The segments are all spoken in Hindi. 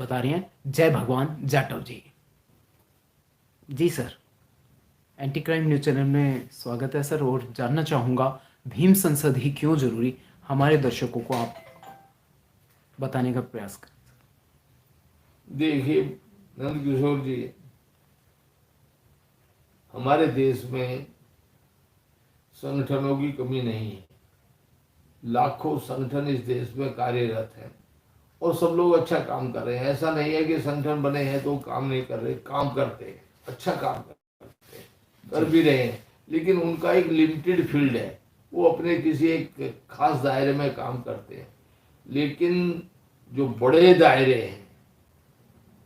बता रहे हैं जय भगवान जाटव जी। जी sir, anti crime news channel में स्वागत है सर। और जानना चाहूँगा भीम संसद ही क्यों जरूरी, हमारे दर्शकों को आप बताने का प्रयास करें। देखिए नंद किशोर जी, हमारे देश में संगठनों की कमी नहीं है। लाखों संगठन इस देश में कार्यरत हैं और सब लोग अच्छा काम कर रहे हैं। ऐसा नहीं है कि संगठन बने हैं तो काम नहीं कर रहे, काम करते हैं, अच्छा काम करते हैं, कर भी रहे हैं। लेकिन उनका एक लिमिटेड फील्ड है, वो अपने किसी एक खास दायरे में काम करते हैं। लेकिन जो बड़े दायरे हैं,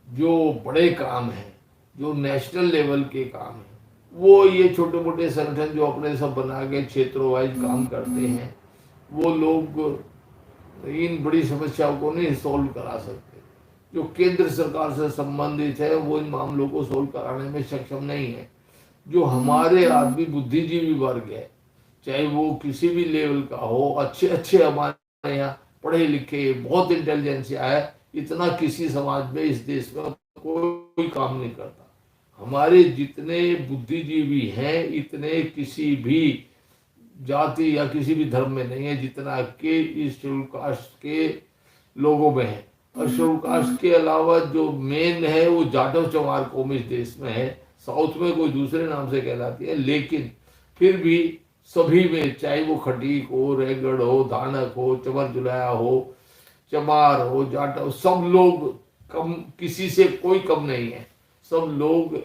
जो बड़े काम हैं, जो नेशनल लेवल के काम हैं, वो ये छोटे मोटे संगठन जो अपने सब बना के क्षेत्रों वाइज काम करते हैं, वो लोग इन बड़ी समस्याओं को नहीं सॉल्व करा सकते। जो केंद्र सरकार से संबंधित है वो इन मामलों को सॉल्व कराने में सक्षम नहीं है। जो हमारे आदमी बुद्धिजीवी वर्ग है, चाहे वो किसी भी लेवल का हो, अच्छे अच्छे हमारे यहाँ पढ़े लिखे बहुत इंटेलिजेंसिया है, इतना किसी समाज में इस देश में कोई काम नहीं करता। हमारे जितने बुद्धिजीवी हैं इतने किसी भी जाति या किसी भी धर्म में नहीं है जितना के इस शेड्यूल कास्ट के लोगों में है। और शेड्यूल कास्ट के अलावा जो मेन है वो जाटव चमार कौम इस देश में है। साउथ में कोई दूसरे नाम से कहलाती है, लेकिन फिर भी सभी में, चाहे वो खटीक हो, रेगड़ हो, धानक हो, चमर जुलाया हो, चमार हो, जाटव, सब लोग कम, किसी से कोई कम नहीं है। सब लोग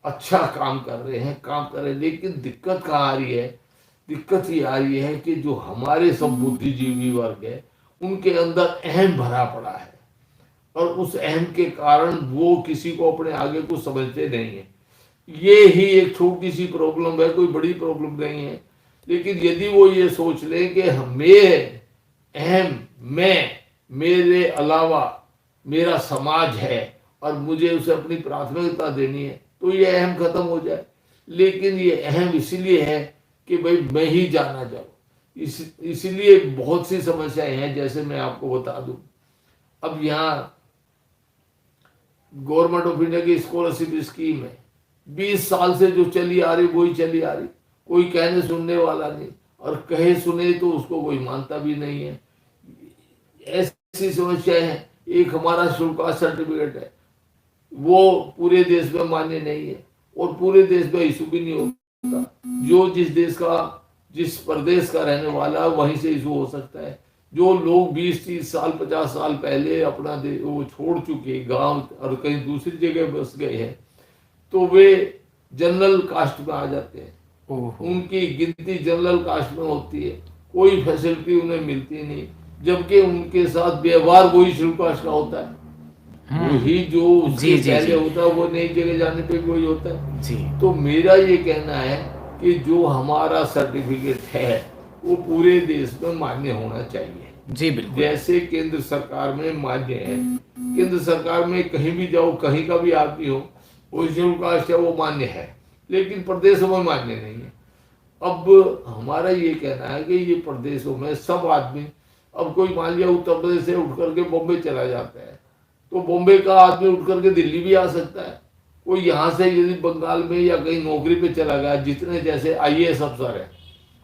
अच्छा काम कर रहे हैं, काम कर रहे हैं। लेकिन दिक्कत कहाँ आ रही है? दिक्कत ये आ रही है कि जो हमारे सब बुद्धिजीवी वर्ग है उनके अंदर अहम भरा पड़ा है और उस अहम के कारण वो किसी को अपने आगे को समझते नहीं है। ये ही एक छोटी सी प्रॉब्लम है, कोई बड़ी प्रॉब्लम नहीं है। लेकिन यदि वो ये सोच ले कि मैं अहम, मैं, मेरे अलावा मेरा समाज है और मुझे उसे अपनी प्राथमिकता देनी है, तो ये अहम खत्म हो जाए। लेकिन ये अहम इसलिए है कि भाई मैं ही जाना चाहूँ। इसलिए बहुत सी समस्याएं हैं। जैसे मैं आपको बता दूं, अब यहाँ गवर्नमेंट ऑफ इंडिया की स्कॉलरशिप स्कीम है, 20 साल से जो चली आ रही वही चली आ रही, कोई कहने सुनने वाला नहीं, और कहे सुने तो उसको कोई मानता भी नहीं है। ऐसी समस्याएं हैं। एक हमारा शुल्क सर्टिफिकेट है, वो पूरे देश में मान्य नहीं है और पूरे देश में इशू भी नहीं होता। जो जिस देश का, जिस प्रदेश का रहने वाला है वहीं से इशू हो सकता है। जो लोग 20-30 साल 50 साल पहले अपना वो छोड़ चुके गांव और कहीं दूसरी जगह बस गए हैं, तो वे जनरल कास्ट में आ जाते हैं। उनकी गिनती जनरल कास्ट में होती है, कोई फैसिलिटी उन्हें मिलती नहीं, जबकि उनके साथ व्यवहार वही शेड्यूल कास्ट का होता है। वही जो उसके पहले होता है वो नई जगह जाने पे भी वही होता है जी। तो मेरा ये कहना है कि जो हमारा सर्टिफिकेट है वो पूरे देश में मान्य होना चाहिए जी। बिल्कुल, जैसे केंद्र सरकार में मान्य है। केंद्र सरकार में कहीं भी जाओ, कहीं का भी आदमी हो, वो शेड्यूल कास्ट है, वो मान्य है, लेकिन प्रदेशों में मान्य नहीं है। अब हमारा ये कहना है कि ये प्रदेशों में सब आदमी, अब कोई मान लिया उत्तर प्रदेश से उठ करके बॉम्बे चला जाता है, तो बॉम्बे का आदमी उठ करके दिल्ली भी आ सकता है। कोई यहाँ से यदि बंगाल में या कहीं नौकरी पे चला गया, जितने जैसे IAS अफसर है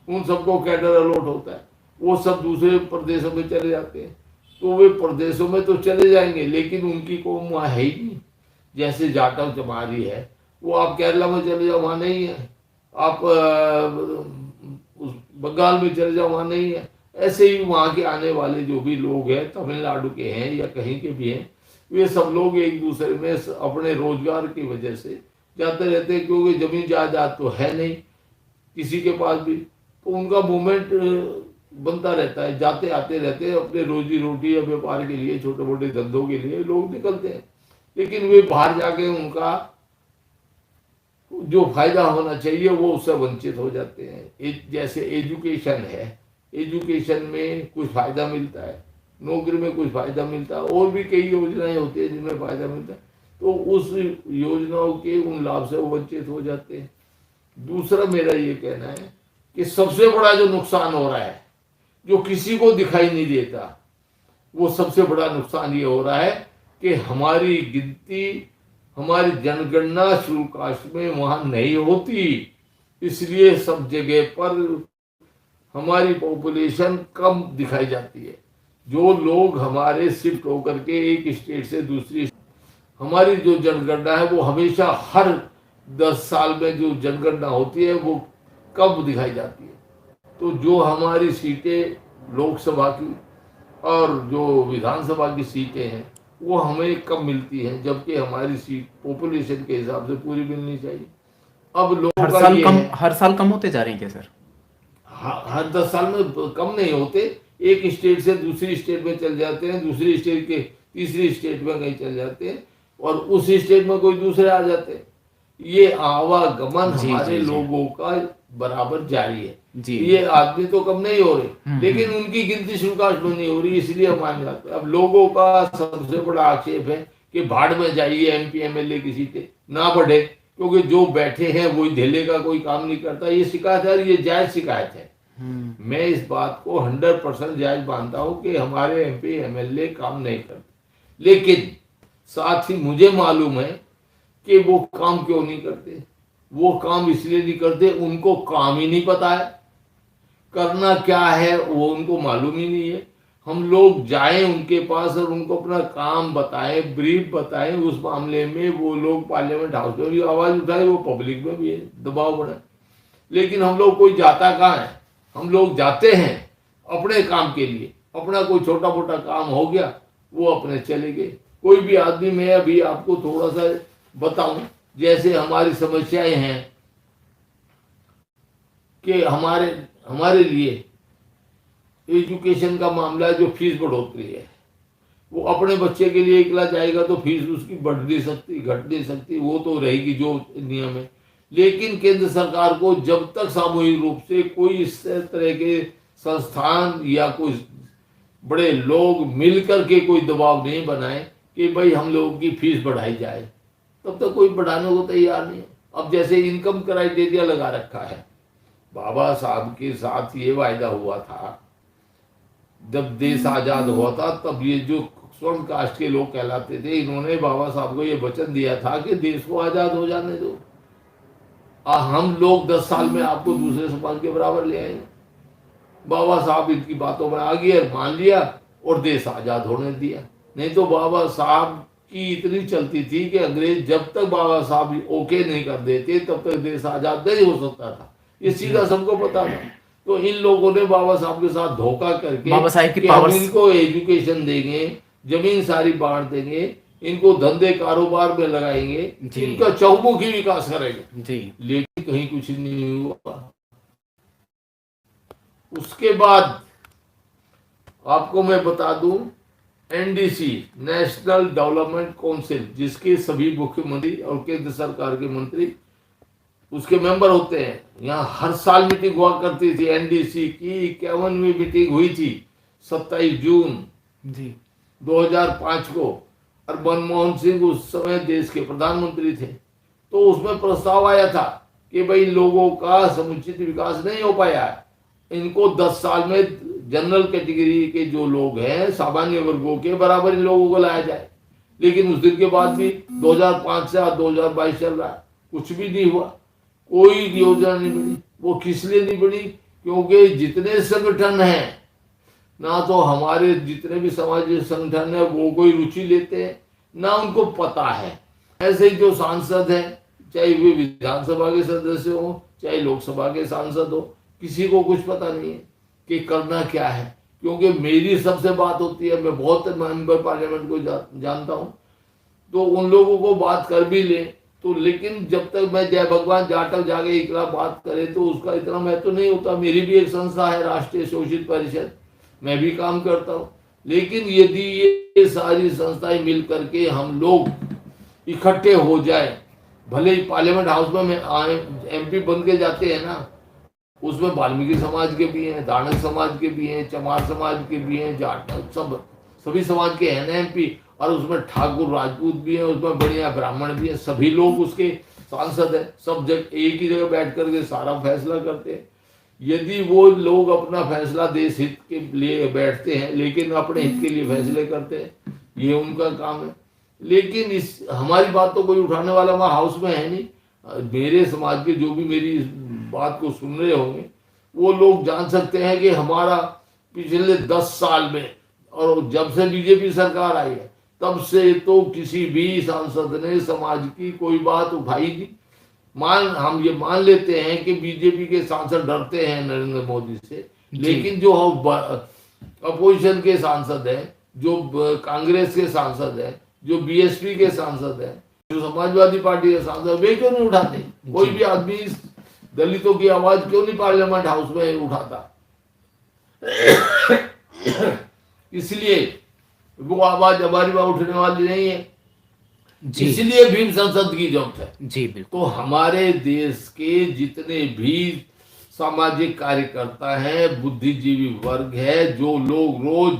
उन सबको कैडर अलॉट होता है, वो सब दूसरे प्रदेशों में चले जाते हैं। तो वे प्रदेशों में तो चले जाएंगे, लेकिन उनकी कौम वहाँ है ही नहीं। जैसे जाटव चमारी है, वो आप केरला में चले जाओ वहाँ नहीं है, आप बंगाल में चले जाओ वहाँ नहीं है। ऐसे ही वहाँ के आने वाले जो भी लोग हैं, तमिलनाडु के हैं या कहीं के भी हैं, वे सब लोग एक दूसरे में अपने रोजगार की वजह से जाते रहते हैं, क्योंकि जमीन जायदाद तो है नहीं किसी के पास भी, तो उनका मूवमेंट बनता रहता है, जाते आते रहते हैं। अपने रोजी रोटी या व्यापार के लिए, छोटे मोटे धंधों के लिए लोग निकलते हैं, लेकिन वे बाहर जाके उनका जो फायदा होना चाहिए वो उससे वंचित हो जाते हैं। जैसे एजुकेशन है, एजुकेशन में कुछ फायदा मिलता है, नौकरी में कुछ फायदा मिलता है, और भी कई योजनाएं होती है जिनमें फायदा मिलता है, तो उस योजनाओं के उन लाभ से वंचित हो जाते हैं। दूसरा मेरा ये कहना है कि सबसे बड़ा जो नुकसान हो रहा है, जो किसी को दिखाई नहीं देता, वो सबसे बड़ा नुकसान ये हो रहा है कि हमारी गिनती, हमारी जनगणना शेड्यूल कास्ट में वहां नहीं होती, इसलिए सब जगह पर हमारी पॉपुलेशन कम दिखाई जाती है। जो लोग हमारे शिफ्ट होकर के एक स्टेट से दूसरी, हमारी जो जनगणना है वो हमेशा हर 10 साल में जो जनगणना होती है वो कम दिखाई जाती है। तो जो हमारी सीटें लोकसभा की और जो विधानसभा की सीटें हैं वो हमें कम मिलती हैं, जबकि हमारी सीट पॉपुलेशन के हिसाब से पूरी मिलनी चाहिए। अब लोगों का ये है, हर साल कम होते जा रहे हैं क्या सर? हर 10 साल में कम नहीं होते, एक स्टेट से दूसरी स्टेट में चल जाते हैं, दूसरी स्टेट के तीसरी स्टेट में कहीं चल जाते हैं और उस स्टेट में कोई दूसरे आ जाते हैं। ये आवागमन हमारे लोगों का बराबर जारी है जी। ये आदमी तो कम नहीं हो रहे, लेकिन उनकी गिनती शुल्काश में नहीं हो रही, इसलिए हम मान जाते हैं। अब लोगों का सबसे बड़ा आक्षेप है कि भाड़ में जाइए एमपी एमएलए की सीटें ना बढ़े, क्योंकि जो बैठे हैं वही धेले का कोई काम नहीं करता। ये शिकायत है, ये जायज शिकायत है। मैं इस बात को 100% जायज मानता हूँ कि हमारे एमपी एमएलए काम नहीं करते, लेकिन साथ ही मुझे मालूम है कि वो काम क्यों नहीं करते। वो काम इसलिए नहीं करते, उनको काम ही नहीं पता है, करना क्या है वो उनको मालूम ही नहीं है। हम लोग जाएं उनके पास और उनको अपना काम बताएं, ब्रीफ बताएं, उस मामले में वो लोग पार्लियामेंट हाउस में भी आवाज उठाए, वो पब्लिक में भी दबाव बनाए। लेकिन हम लोग कोई जाता कहाँ है, हम लोग जाते हैं अपने काम के लिए, अपना कोई छोटा मोटा काम हो गया वो अपने चले गए। कोई भी आदमी, मैं अभी आपको थोड़ा सा बताऊं, जैसे हमारी समस्याएं हैं कि हमारे लिए एजुकेशन का मामला है, जो फीस बढ़ोतरी है, वो अपने बच्चे के लिए इकला जाएगा तो फीस उसकी बढ़ नहीं सकती, घट नहीं सकती, वो तो रहेगी जो नियम है। लेकिन केंद्र सरकार को जब तक सामूहिक रूप से कोई इस तरह के संस्थान या कोई बड़े लोग मिलकर के कोई दबाव नहीं बनाए कि भाई हम लोगों की फीस बढ़ाई जाए, तब तक कोई बढ़ाने को तैयार नहीं है। अब जैसे इनकम क्राइटेरिया लगा रखा है, बाबा साहब के साथ ये वायदा हुआ था जब देश आजाद हुआ था, तब ये जो स्वर्ण कास्ट के लोग कहलाते थे, इन्होंने बाबा साहब को ये वचन दिया था कि देश को आजाद हो जाने दो, हम लोग 10 साल में आपको दूसरे समाज के बराबर ले आएंगे। बाबा साहब इनकी बातों में आ गए, मान लिया और देश आजाद होने दिया। नहीं तो बाबा साहब की इतनी चलती थी कि अंग्रेज जब तक बाबा साहब ओके नहीं कर देते तब तक देश आजाद नहीं हो सकता था, ये सीधा सबको पता था। तो इन लोगों ने बाबा साहब के साथ धोखा करके बाबा साहब की हम इनको एजुकेशन देंगे, जमीन सारी बांट देंगे, इनको धंधे कारोबार में लगाएंगे, इनका चहुमुखी विकास करेंगे जी। लेकिन कहीं कुछ नहीं हुआ। उसके बाद आपको मैं बता दूं, एनडीसी नेशनल डेवलपमेंट काउंसिल, जिसके सभी मुख्यमंत्री और केंद्र सरकार के मंत्री उसके मेंबर होते हैं, यहाँ हर साल मीटिंग हुआ करती थी। एनडीसी की 51वीं मीटिंग हुई थी 27 जून जी 2005 को, और मनमोहन सिंह उस समय देश के प्रधानमंत्री थे। तो उसमें प्रस्ताव आया था कि भाई लोगों का समुचित विकास नहीं हो पाया है, इनको 10 साल में जनरल कैटेगरी के जो लोग हैं, सामान्य वर्गों के बराबर इन लोगों को लाया जाए। लेकिन उस दिन के बाद भी 2005 से आज 2022 चल रहा है, कुछ भी नहीं हुआ, कोई योजना नहीं बनी। वो किस लिए नहीं बनी? क्योंकि जितने संगठन हैं ना, तो हमारे जितने भी सामाजिक संगठन है वो कोई रुचि लेते हैं ना उनको पता है। ऐसे ही जो सांसद हैं, चाहे वे विधानसभा के सदस्य हो चाहे लोकसभा के सांसद हो, किसी को कुछ पता नहीं है कि करना क्या है। क्योंकि मेरी सबसे बात होती है, मैं बहुत मेंबर पार्लियामेंट को जानता हूँ, तो उन लोगों को बात कर भी ले तो, लेकिन जब तक मैं जय भगवान जाटक जाके इकला बात करे तो उसका इतना महत्व तो नहीं होता। मेरी भी एक संस्था है राष्ट्रीय शोषित परिषद, मैं भी काम करता हूँ। लेकिन यदि ये सारी संस्थाएं मिल करके हम लोग इकट्ठे हो जाए, भले ही पार्लियामेंट हाउस में एमपी बन के जाते हैं ना, उसमें वाल्मीकि समाज के भी हैं, दानक समाज के भी हैं, चमार समाज के भी हैं, जाटक सभी समाज के हैं ना एमपी, और उसमें ठाकुर राजपूत भी हैं, उसमें बढ़िया ब्राह्मण भी हैं, सभी लोग उसके सांसद हैं। सब जगह एक ही जगह बैठ करके सारा फैसला करते हैं। यदि वो लोग अपना फैसला देश हित के लिए बैठते हैं, लेकिन अपने हित के लिए फैसले करते हैं, ये उनका काम है। लेकिन इस हमारी बात तो कोई उठाने वाला वहाँ हाउस में है नहीं। मेरे समाज के जो भी मेरी इस बात को सुन रहे होंगे वो लोग जान सकते हैं कि हमारा पिछले 10 साल में और जब से बीजेपी सरकार आई है तब से तो किसी भी सांसद ने समाज की कोई बात उठाई नहीं। हम ये मान लेते हैं कि बीजेपी के सांसद डरते हैं नरेंद्र मोदी से, लेकिन जो अपोजिशन के सांसद हैं, जो कांग्रेस के सांसद हैं, जो बीएसपी के सांसद हैं, जो समाजवादी पार्टी के सांसद, वे क्यों नहीं उठाते? कोई भी आदमी दलितों की आवाज क्यों नहीं पार्लियामेंट हाउस में उठाता? इसलिए वो आवाज हमारी वहां उठने वाली नहीं है। इसलिए भीम संसद की जरूरत है। जी बिल्कुल। तो हमारे देश के जितने भी सामाजिक कार्यकर्ता हैं, बुद्धिजीवी वर्ग है, जो लोग रोज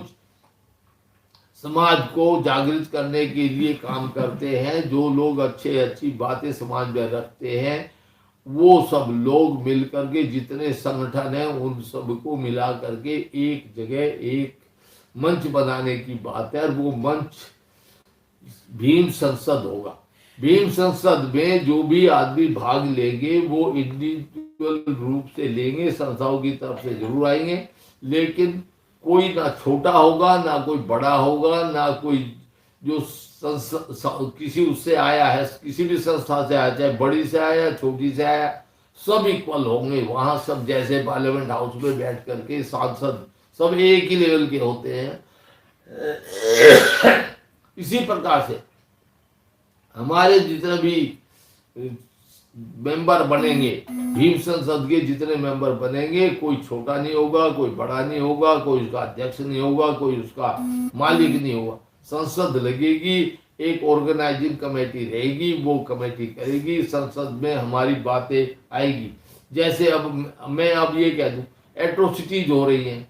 समाज को जागृत करने के लिए काम करते हैं, जो लोग अच्छी बातें समाज में रखते हैं, वो सब लोग मिलकर के जितने संगठन हैं उन सबको मिला करके एक जगह एक मंच बनाने की बात है। और वो मंच भीम संसद होगा। भीम संसद में जो भी आदमी भाग लेंगे वो इंडिविजुअल रूप से लेंगे, संस्थाओं की तरफ से जरूर आएंगे, लेकिन कोई ना छोटा होगा ना कोई बड़ा होगा, ना कोई जो किसी उससे आया है, किसी भी संस्था से आया, चाहे बड़ी से आया छोटी से आया, सब इक्वल होंगे वहां। सब जैसे पार्लियामेंट हाउस में बैठ करके सांसद सब एक ही लेवल के होते हैं, इसी प्रकार से हमारे जितने भी मेंबर बनेंगे, भीम संसद के जितने मेंबर बनेंगे, कोई छोटा नहीं होगा, कोई बड़ा नहीं होगा, कोई उसका अध्यक्ष नहीं होगा, कोई उसका मालिक नहीं होगा। संसद लगेगी, एक ऑर्गेनाइजिंग कमेटी रहेगी, वो कमेटी करेगी, संसद में हमारी बातें आएगी। जैसे अब मैं अब ये कह दूं, एट्रोसिटीज हो रही हैं,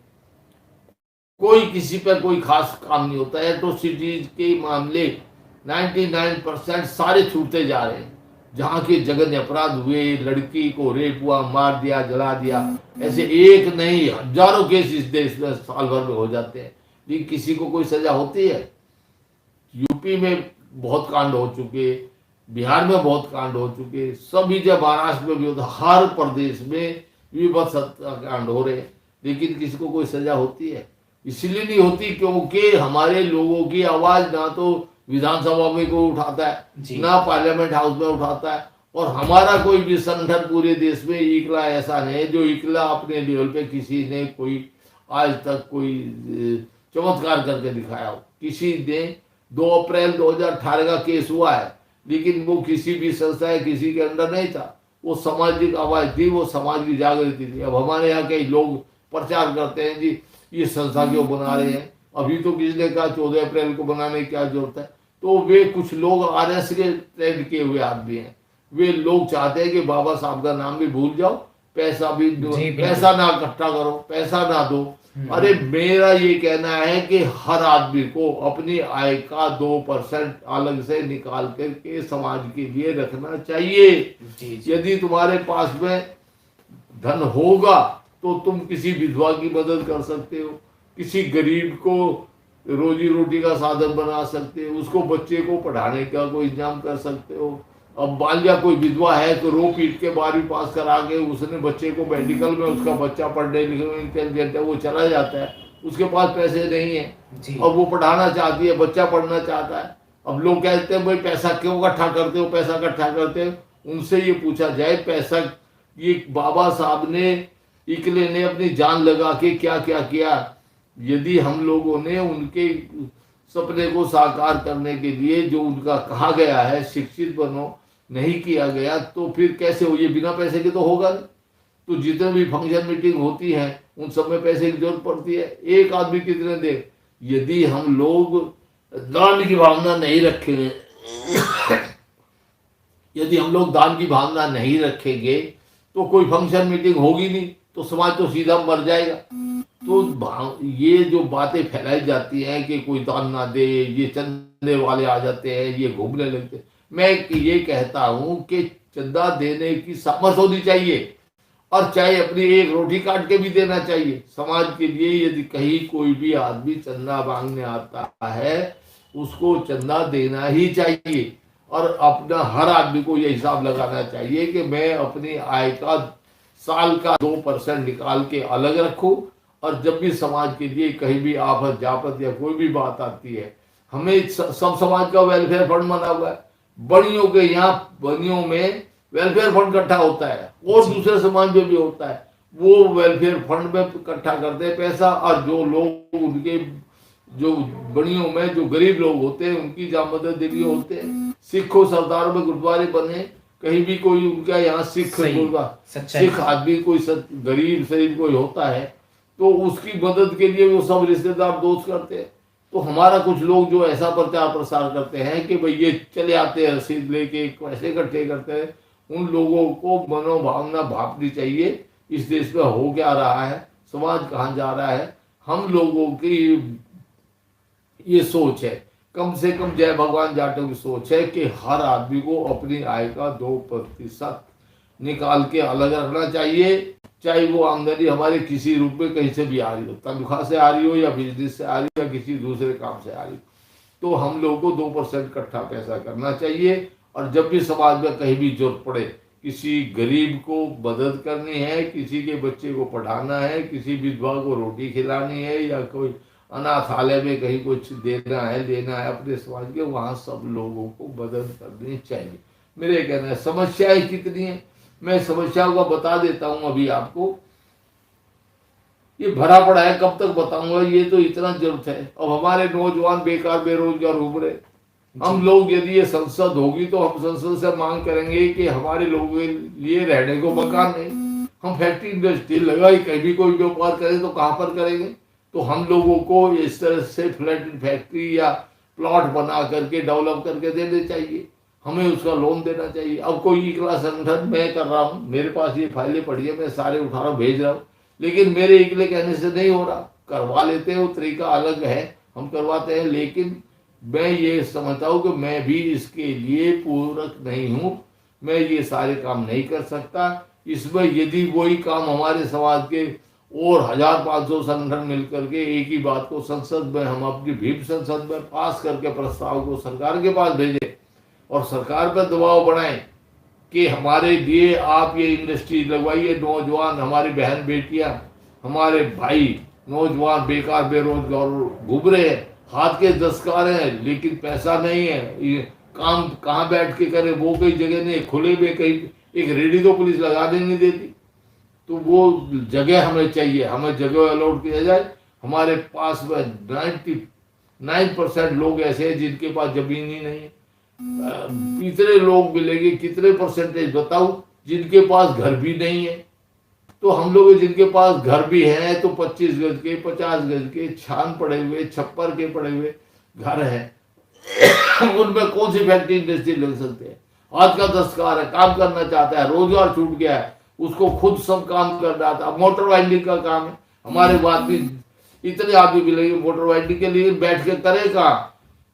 कोई किसी पर कोई खास काम नहीं होता। एट्रोसिटीज के मामले 99% सारे छूटते जा रहे हैं। जहाँ के जघन्य अपराध हुए, लड़की को रेप हुआ, मार दिया, जला दिया, ऐसे एक नहीं हजारों केस इस देश में साल भर में हो जाते हैं, लेकिन किसी को कोई सजा होती है? यूपी में बहुत कांड हो चुके, बिहार में बहुत कांड हो चुके, सभी जब महाराष्ट्र में भी होता, हर प्रदेश में विभत्स कांड हो रहे, लेकिन किसी को कोई सजा होती है? इसलिए नहीं होती क्योंकि हमारे लोगों की आवाज ना तो विधानसभा में कोई उठाता है, ना पार्लियामेंट हाउस में उठाता है, और हमारा कोई भी संगठन पूरे देश में इकला ऐसा नहीं है जो इकला अपने लेवल पे किसी ने कोई आज तक कोई चमत्कार करके दिखाया हो। किसी ने 2 अप्रैल 2018 का केस हुआ है, लेकिन वो किसी भी संस्था या किसी के अंदर नहीं था, वो सामाजिक आवाज थी, वो समाज की जागृति थी। अब हमारे यहाँ कई लोग प्रचार करते हैं जी ये संस्था क्यों बना रहे हैं, अभी तो किसी ने कहा 14 अप्रैल को बनाने की क्या जरूरत है। तो वे कुछ लोग आरएस के ट्रेंड किए हुए आदमी हैं, वे लोग चाहते हैं कि बाबा साहब का नाम भी भूल जाओ, पैसा भी पैसा ना इकट्ठा करो, पैसा ना दो। अरे मेरा ये कहना है कि हर आदमी को अपनी आय का 2% अलग से निकाल करके समाज के लिए रखना चाहिए। यदि तुम्हारे पास में धन होगा तो तुम किसी विधवा की मदद कर सकते हो, किसी गरीब को रोजी रोटी का साधन बना सकते हो, उसको बच्चे को पढ़ाने का कोई इंतजाम कर सकते हो। अब मान लिया कोई विधवा है तो रो पीट के 12वीं पास करा के उसने बच्चे को मेडिकल में, उसका बच्चा पढ़ने लिखने में इंटेलिजेंट है, वो चला जाता है, उसके पास पैसे नहीं है और वो पढ़ाना चाहती है, बच्चा पढ़ना चाहता है। अब लोग कहते हैं भाई पैसा क्यों इकट्ठा करते हो, पैसा इकट्ठा करते हो। उनसे ये पूछा जाए पैसा, ये बाबा साहब ने इकले ने अपनी जान लगा के क्या क्या किया। यदि हम लोगों ने उनके सपने को साकार करने के लिए जो उनका कहा गया है शिक्षित बनो नहीं किया गया, तो फिर कैसे हो? ये बिना पैसे के तो होगा नहीं। तो जितने भी फंक्शन मीटिंग होती है उन सब में पैसे की जरूरत पड़ती है। एक आदमी कितने दे? यदि हम लोग दान की भावना नहीं रखेंगे यदि हम लोग दान की भावना नहीं रखेंगे तो कोई फंक्शन मीटिंग होगी नहीं, तो समाज तो सीधा मर जाएगा। तो ये जो बातें फैलाई जाती हैं कि कोई दान ना दे, ये चंदे वाले आ जाते हैं, ये घूमने लगते हैं, मैं ये कहता हूं कि चंदा देने की सामर्थ्य होनी चाहिए और चाहे अपनी एक रोटी काट के भी देना चाहिए समाज के लिए। यदि कहीं कोई भी आदमी चंदा मांगने आता है उसको चंदा देना ही चाहिए। और अपना हर आदमी को ये हिसाब लगाना चाहिए कि मैं अपनी आय का साल का 2% निकाल के अलग रखूं, और जब भी समाज के लिए कहीं भी आफत जापत या कोई भी बात आती है, हमें सब समाज का वेलफेयर फंड बना हुआ है। बनियों के यहाँ बनियों में वेलफेयर फंड इकट्ठा होता है, और दूसरे समाज में भी होता है। वो वेलफेयर फंड में इकट्ठा करते हैं पैसा, और जो लोग उनके जो बनियों में जो गरीब लोग होते हैं उनकी जहाँ मदद देवी होते हैं। सिखों सरदारों में गुरुद्वारे बने, कहीं भी कोई उनका यहाँ सिख सिख आदमी कोई गरीब शरीफ कोई होता है तो उसकी मदद के लिए वो सब रिश्तेदार दोस्त करते हैं। तो हमारा कुछ लोग जो ऐसा प्रचार प्रसार करते हैं कि भाई ये चले आते हैं रसीद लेके पैसे इकट्ठे करते हैं, उन लोगों को मनोभावना भापनी चाहिए इस देश में हो क्या रहा है, समाज कहाँ जा रहा है। हम लोगों की ये सोच है, कम से कम जय भगवान जाटों की सोच है कि हर आदमी को अपनी आय का 2% निकाल के अलग रखना चाहिए, चाहे वो आमदनी हमारे किसी रूप में कहीं से भी आ रही हो, तनख्वाह से आ रही हो या बिजनेस से आ रही हो या किसी दूसरे काम से आ रही हो, तो हम लोगों को 2% इकट्ठा पैसा करना चाहिए। और जब भी समाज में कहीं भी जरूरत पड़े, किसी गरीब को मदद करनी है, किसी के बच्चे को पढ़ाना है, किसी विधवा को रोटी खिलानी है, या कोई अनाथालय में कहीं कुछ देना है लेना है अपने समाज के, वहाँ सब लोगों को मदद करनी चाहिए। मेरे कहना है समस्याएं कितनी है, मैं समस्याओं का बता देता हूँ अभी आपको। ये भरा पड़ा है, कब तक बताऊंगा, ये तो इतना जरूरत है। अब हमारे नौजवान बेकार बेरोजगार घूम रहे, हम लोग यदि ये संसद होगी तो हम संसद से मांग करेंगे कि हमारे लोगों के लिए रहने को मकान नहीं। हम फैक्ट्री इंडस्ट्री लगाई, कहीं भी कोई व्यापार करें तो कहाँ पर करेंगे। तो हम लोगों को इस तरह से फ्लैट फैक्ट्री या प्लॉट बना करके डेवलप करके देने चाहिए, हमें उसका लोन देना चाहिए। अब कोई इकला संगठन मैं कर रहा हूँ, मेरे पास ये फाइलें पड़ी है, मैं सारे उठा रहा हूँ भेज रहा हूँ, लेकिन मेरे इकले कहने से नहीं हो रहा। करवा लेते हैं, वो तरीका अलग है, हम करवाते हैं, लेकिन मैं ये समझता हूँ कि मैं भी इसके लिए पूरक नहीं हूँ, मैं ये सारे काम नहीं कर सकता। इसमें यदि वही काम हमारे समाज के और 1500 संगठन मिलकर के एक ही बात को संसद में, हम अपनी भीम संसद में पास करके प्रस्ताव को सरकार के पास भेजें और सरकार पर दबाव बनाएं कि हमारे लिए आप ये इंडस्ट्री लगवाइए। नौजवान हमारी बहन बेटियां, हमारे भाई नौजवान बेकार बेरोजगार घूम रहे हैं, हाथ के दस्तकार हैं लेकिन पैसा नहीं है, ये काम कहाँ बैठ के करें, वो कोई जगह नहीं, खुले में कहीं एक रेडी तो पुलिस लगाने नहीं देती। तो वो जगह हमें चाहिए, हमें जगह अलॉट किया जाए। हमारे पास में 99% लोग ऐसे हैं जिनके पास जमीन ही नहीं है। कितने लोग मिलेंगे, कितने परसेंटेज बताओ जिनके पास घर भी नहीं है। तो हम लोग जिनके पास घर भी हैं तो 25 गज के 50 गज के छान पड़े हुए, छप्पर के पड़े हुए घर हैं उनमें कौन सी फैक्ट्री इंडस्ट्री लग सकते हैं। हाथ का दस्तकार है, काम करना चाहता है, रोजगार छूट गया है, उसको खुद सब काम कर रहा था। मोटर वाइंडिंग का काम है, हमारे बाद भी इतने आदमी मिलेंगे मोटर वाइंडिंग के लिए, बैठ के करे कहाँ,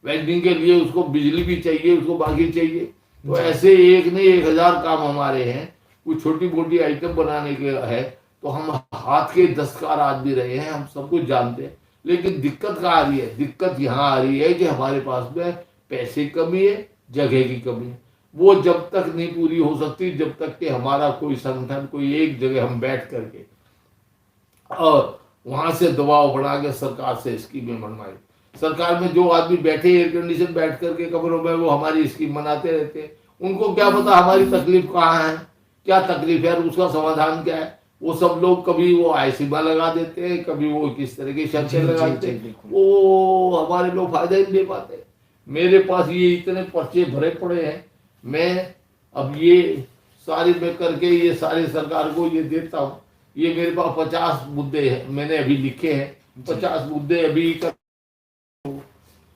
वेल्डिंग के लिए उसको बिजली भी चाहिए, उसको बाकी चाहिए। तो ऐसे एक नहीं 1000 काम हमारे हैं, कुछ छोटी मोटी आइटम बनाने के है। तो हम हाथ के दस्तकार आदमी रहे हैं, हम सब कुछ जानते हैं। लेकिन दिक्कत कहाँ आ रही है, दिक्कत यहाँ आ रही है कि हमारे पास में पैसे की कमी है, जगह की कमी है। वो जब तक नहीं पूरी हो सकती जब तक कि हमारा कोई संगठन कोई एक जगह हम बैठ करके और वहां से दबाव बढ़ा के सरकार से स्कीमें बनवाई। सरकार में जो आदमी बैठे एयर कंडीशन बैठ करके कमरों में, वो हमारी स्कीम बनाते रहते हैं। उनको क्या पता हमारी तकलीफ कहाँ है, क्या तकलीफ है, उसका समाधान क्या है। वो सब लोग कभी वो आईसीमा लगा देते हैं, कभी वो किस तरह की शर्तें लगाते हैं, वो हमारे लोग फायदा ही नहीं ले पाते। मेरे पास ये इतने पर्चे भरे पड़े हैं, मैं अब ये सारी में करके ये सारी सरकार को ये देता हूँ। ये मेरे पास 50 मुद्दे हैं, मैंने अभी लिखे हैं 50 मुद्दे। अभी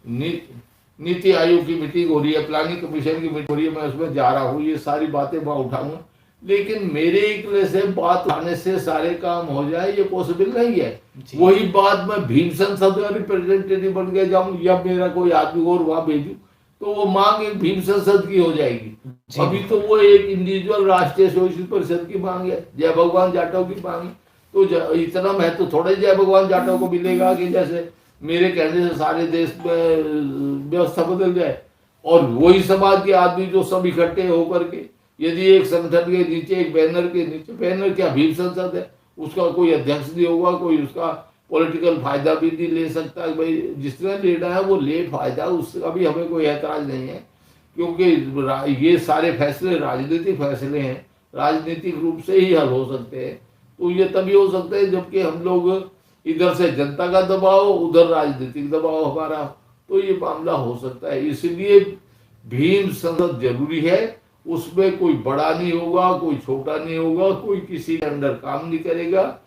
नीति आयोग की मीटिंग हो रही है, प्लानिंग कमीशन की मीटिंग हो रही है, मैं उसमें जा रहा हूँ। ये सारी बातें मैं उठाऊंगा, लेकिन मेरे इकले से बात उठाने से सारे काम हो जाए ये पॉसिबल नहीं है। वही बात मैं भीम संसद का रिप्रेजेंटेटिव बन के जाऊं या मेरा कोई आदमी और वहां भेजू तो वो मांग एक भीम संसद की हो जाएगी। अभी तो वो एक इंडिविजुअल राष्ट्रीय स्वयंसेवक परिषद की मांग है, जय भगवान जाटव की मांग है। तो इतना महत्व थोड़े जय भगवान जाटव को मिलेगा कि जैसे मेरे कहने से सारे देश में व्यवस्था बदल जाए। और वही समाज के आदमी जो सब इकट्ठे होकर के, यदि एक संगठन के नीचे, एक बैनर के नीचे, बैनर क्या भीम संसद है, उसका कोई अध्यक्ष नहीं होगा, कोई उसका पॉलिटिकल फायदा भी नहीं ले सकता। भाई जिसने लेना है वो ले फायदा, उसका भी हमें कोई ऐतराज नहीं है, क्योंकि ये सारे फैसले राजनीतिक फैसले हैं, राजनीतिक रूप से ही हल हो सकते हैं। तो ये तभी हो सकते हैं जबकि हम लोग इधर से जनता का दबाव, उधर राजनीतिक दबाव हमारा, तो ये मामला हो सकता है। इसलिए भीम संसद जरूरी है, उसमें कोई बड़ा नहीं होगा, कोई छोटा नहीं होगा, कोई किसी के अंडर काम नहीं करेगा।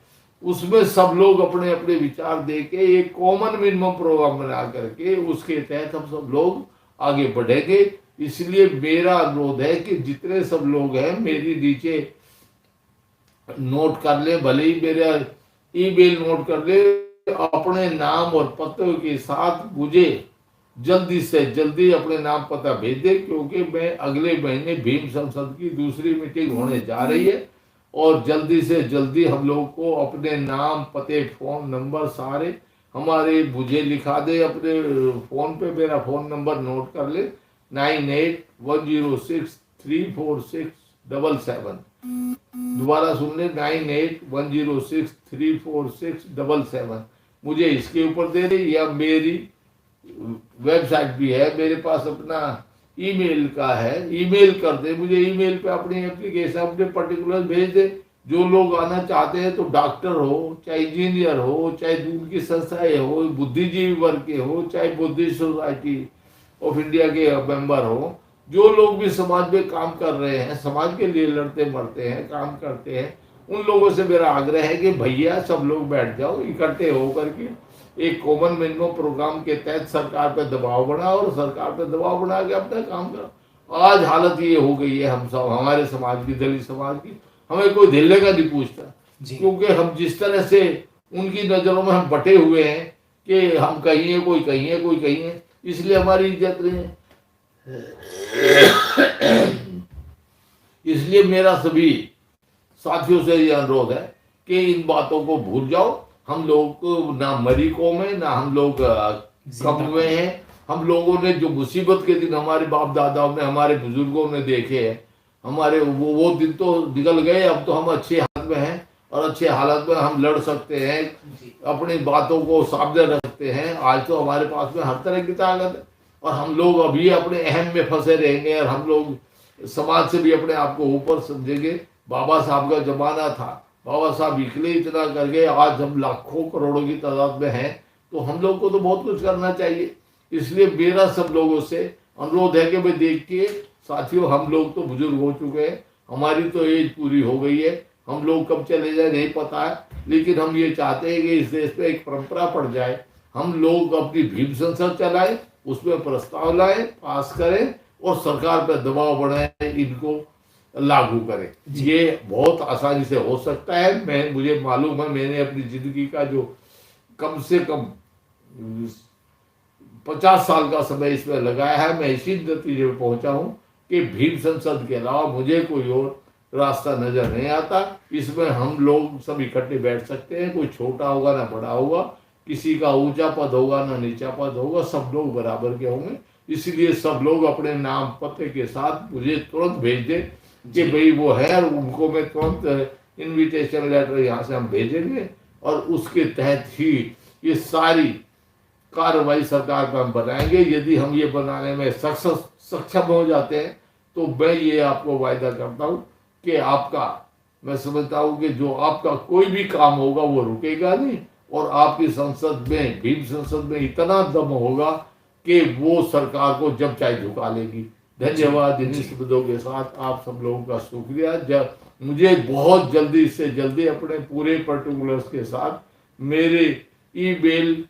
उसमें सब लोग अपने अपने विचार दे के एक कॉमन मिनिमम प्रोग्राम बना करके उसके तहत हम सब लोग आगे बढ़ेंगे। इसलिए मेरा अनुरोध है कि जितने सब लोग हैं मेरी नीचे नोट कर ले, भले ही मेरा ईमेल नोट कर ले, अपने नाम और पते के साथ मुझे जल्दी से जल्दी अपने नाम पता भेज दे, क्योंकि मैं अगले महीने भीम संसद की दूसरी मीटिंग होने जा रही है और जल्दी से जल्दी हम लोग को अपने नाम, पते, फोन नंबर सारे हमारे मुझे लिखा दे अपने फोन पे। मेरा फोन नंबर नोट कर ले, 9810634677। दोबारा सुन ले, 9810634677। मुझे इसके ऊपर दे दे, या मेरी वेबसाइट भी है मेरे पास, अपना ईमेल का है, ईमेल कर दे मुझे, ईमेल पे अपनी एप्लीकेशन अपने पर्टिकुलर भेज दे। जो लोग आना चाहते हैं, तो डॉक्टर हो, चाहे इंजीनियर हो, चाहे दूर की संस्थाएं हो, बुद्धिजीवी वर्ग के हो, चाहे बुद्धिस्ट सोसाइटी ऑफ इंडिया के मेंबर हो, जो लोग भी समाज में काम कर रहे हैं, समाज के लिए लड़ते मरते हैं, काम करते हैं, उन लोगों से मेरा आग्रह है कि भैया सब लोग बैठ जाओ, इकट्ठे होकर के एक कॉमन मिनिमम प्रोग्राम के तहत सरकार पे दबाव बनाओ, और सरकार पे दबाव बना के अपना काम करो। आज हालत ये हो गई है हम सब, हमारे समाज की, दलित समाज की, हमें कोई ढिल्ले का नहीं पूछता, क्योंकि हम जिस तरह से उनकी नजरों में हम बटे हुए हैं कि हम कहीं है, कोई कहीं है, कोई कहीं है, इसलिए हमारी इज्जत नहीं है। इसलिए मेरा सभी साथियों से ये अनुरोध है कि इन बातों को भूल जाओ। हम लोग ना मरी कौम है, ना हम लोग कम हुए हैं। हम लोगों ने जो मुसीबत के दिन हमारे बाप दादाओं ने, हमारे बुजुर्गों ने देखे हैं, हमारे वो दिन तो निकल गए। अब तो हम अच्छे हालत में हैं, और अच्छे हालत में हम लड़ सकते हैं, अपनी बातों को सामने रखते हैं। आज तो हमारे पास में हर तरह की ताकत है, और हम लोग अभी अपने अहम में फंसे रहेंगे, और हम लोग समाज से भी अपने आप को ऊपर समझेंगे। बाबा साहब का जमाना था, बाबा साहब इकले इतना कर गए, आज हम लाखों करोड़ों की तादाद में हैं, तो हम लोग को तो बहुत कुछ करना चाहिए। इसलिए मेरा सब लोगों से अनुरोध है कि भाई देखिए साथियों, हम लोग तो बुजुर्ग हो चुके हैं, हमारी तो एज पूरी हो गई है, हम लोग कब चले जाए नहीं पता है, लेकिन हम ये चाहते हैं कि इस देश पे एक परंपरा पड़ जाए, हम लोग अपनी भीम संसद चलाएं, उसमें प्रस्ताव लाएं, पास करें, और सरकार पर दबाव बनाए, इनको लागू करें। ये बहुत आसानी से हो सकता है। मुझे मालूम है, मैंने अपनी जिंदगी का जो कम से कम 50 साल का समय इसमें लगाया है, मैं इसी नतीजे में पहुंचा हूं कि भीम संसद के अलावा मुझे कोई और रास्ता नजर नहीं आता। इसमें हम लोग सब इकट्ठे बैठ सकते हैं, कोई छोटा होगा ना बड़ा होगा, किसी का ऊंचा पद होगा ना नीचा पद होगा, सब लोग बराबर के होंगे। इसलिए सब लोग अपने नाम पते के साथ मुझे तुरंत भेज दें कि भाई वो है, और उनको मैं तुरंत इनविटेशन लेटर यहाँ से हम भेजेंगे, और उसके तहत ही ये सारी कार्रवाई सरकार पर हम बनाएंगे। यदि हम ये बनाने में सक्षम हो जाते हैं, तो मैं ये आपको वायदा करता हूँ कि आपका, मैं समझता हूँ कि जो आपका कोई भी काम होगा वो रुकेगा नहीं, और आपकी संसद में, भीम संसद में इतना दम होगा कि वो सरकार को जब चाहे झुका लेगी। धन्यवाद। इन्हीं शब्दों के साथ आप सब लोगों का शुक्रिया। जब मुझे बहुत जल्दी से जल्दी अपने पूरे पर्टिकुलर्स के साथ मेरे ईमेल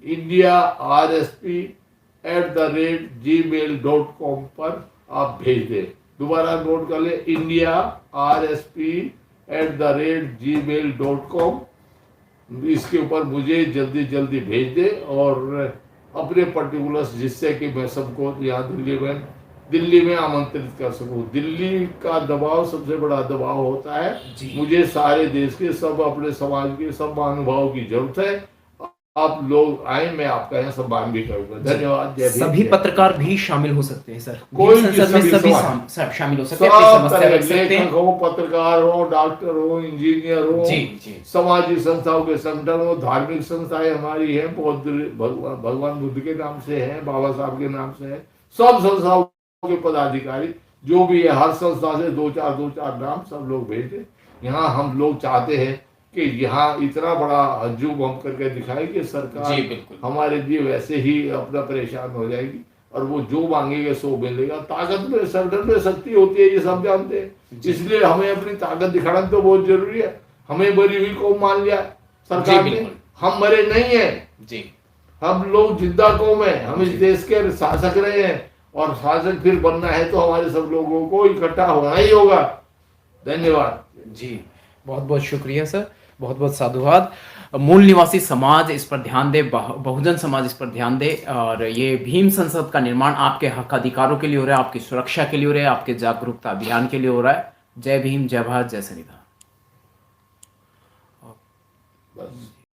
indiarsp@gmail.com पर आप भेज दें। दोबारा नोट कर ले, indiarsp@gmail.com। इसके ऊपर मुझे जल्दी जल्दी भेज दे, और अपने पर्टिकुलर्स, जिससे कि मैं सबको यहाँ दिल्ली में आमंत्रित कर सकूं। दिल्ली का दबाव सबसे बड़ा दबाव होता है। मुझे सारे देश के सब, अपने समाज के सब महानुभावों की जरूरत है। आप लोग आए, मैं आपका यहाँ सम्मान भी करूंगा। धन्यवाद। जय भीम, सभी जय पत्रकार भी शामिल हो सकते हैं सर, कोई भीम भी संसद में सभी सभी समाज, शामिल हो सकते हैं, अपनी सब समस्या तरह रख सकते लेखक हैं। हो, पत्रकार हो, डॉक्टर हो, इंजीनियर हो, जी जी सामाजिक संस्थाओं के संगठन हो, धार्मिक संस्थाएं हमारी हैं, बौद्ध भगवान बुद्ध के नाम से है, बाबा साहब के नाम से है, सब संस्थाओं के पदाधिकारी जो भी है, हर संस्था से दो चार नाम सब लोग भेजे। यहाँ हम लोग चाहते हैं कि यहाँ इतना बड़ा हजूम हम करके दिखाए कि सरकार जी बिल्कुल। हमारे लिए वैसे ही अपना परेशान हो जाएगी और वो जो मांगेगा सो मिलेगा। ताकत में, संगठन में शक्ति होती है, ये सब जानते हैं। इसलिए हमें अपनी ताकत दिखाना तो बहुत जरूरी है। हमें मरी हुई कौम मान लिया सरकार जी ने, बिल्कुल। हम मरे नहीं है, जी हम लोग जिंदा कौम है। हम इस जी। देश के शासक रहे हैं और शासक फिर बनना है तो हमारे सब लोगों को इकट्ठा होना ही होगा। धन्यवाद जी, बहुत बहुत शुक्रिया सर, बहुत बहुत साधुवाद। मूल निवासी समाज इस पर ध्यान दे, बहुजन समाज इस पर ध्यान दे, और ये भीम संसद का निर्माण आपके हक अधिकारों के लिए हो रहा है, आपकी सुरक्षा के लिए हो रहा है, आपके जागरूकता अभियान के लिए हो रहा है। जय भीम, जय भारत, जय संविधान। बस।